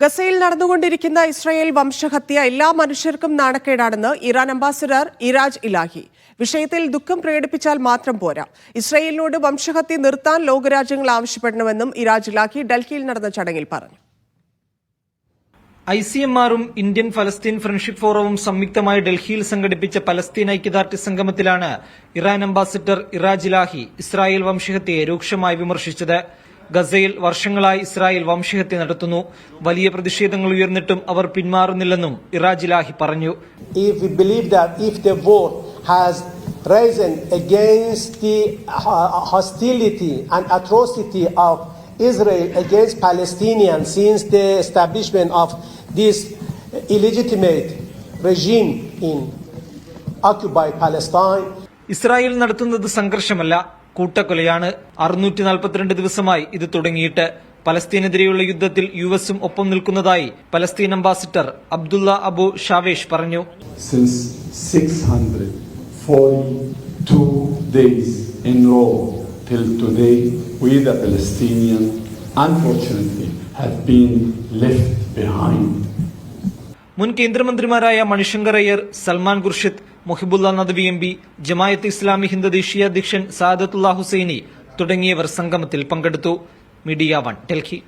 ഗസയിൽ നടന്നുകൊണ്ടിരിക്കുന്ന ഇസ്രായേൽ വംശഹത്യ എല്ലാ മനുഷ്യർക്കും നാണക്കേടാണെന്ന് ഇറാൻ അംബാസഡർ ഇറാജ് ഇലാഹി. വിഷയത്തിൽ ദുഃഖം പ്രകടിപ്പിച്ചാൽ മാത്രം പോരാ, ഇസ്രായേലിനോട് വംശഹത്യ നിർത്താൻ ലോകരാജ്യങ്ങൾ ആവശ്യപ്പെടണമെന്നും ഇറാജ് ഇലാഹി ഡൽഹിയിൽ നടന്ന ചടങ്ങിൽ പറഞ്ഞു. ICMR-ഉം ഇന്ത്യൻ ഫലസ്തീൻ ഫ്രണ്ട്ഷിപ്പ് ഫോറവും സംയുക്തമായി ഡൽഹിയിൽ സംഘടിപ്പിച്ച പലസ്തീൻ ഐക്യദാർഢ്യ സംഗമത്തിലാണ് Iran ambassador Iraj Elahi Israel വംശഹത്യയെ രൂക്ഷമായി വിമർശിച്ചത്. ഗസയിൽ വർഷങ്ങളായി ഇസ്രായേൽ വംശഹത്യ നടത്തുന്നു. വലിയ പ്രതിഷേധങ്ങൾ ഉയർന്നിട്ടും അവർ പിന്മാറുന്നില്ലെന്നും ഇറാജ് ഇലാഹി പറഞ്ഞു. Risen against the hostility and atrocity of Israel against Palestinians since the establishment of this illegitimate regime in occupied Palestine. Israel നടത്തുന്നത് സംഘർഷമല്ല, കൂട്ടക്കൊലയാണ്. 642 ദിവസമായി ഇത് തുടങ്ങിയിട്ട്. പലസ്തീനെതിരെയുള്ള യുദ്ധത്തിൽ US-ഉം ഒപ്പം നിൽക്കുന്നതായി പലസ്തീൻ അംബാസഡർ അബ്ദുള്ള അബു ഷാവേഷ് പറഞ്ഞു. Since 642 days in row till today, we the Palestinians unfortunately have been left behind. മുൻ കേന്ദ്രമന്ത്രിമാരായ മണിശങ്കർ അയ്യർ, സൽമാൻ ഖുർഷിദ്, മുഹിബുള്ള നദ്വി MP, ജമായത്ത് ഇസ്ലാമി ഹിന്ദ് ദേശീയ അധ്യക്ഷൻ സാദത്തുള്ള ഹുസൈനി തുടങ്ങിയവർ സംഗമത്തിൽ പങ്കെടുത്തു. മീഡിയ 1 ഡൽഹി.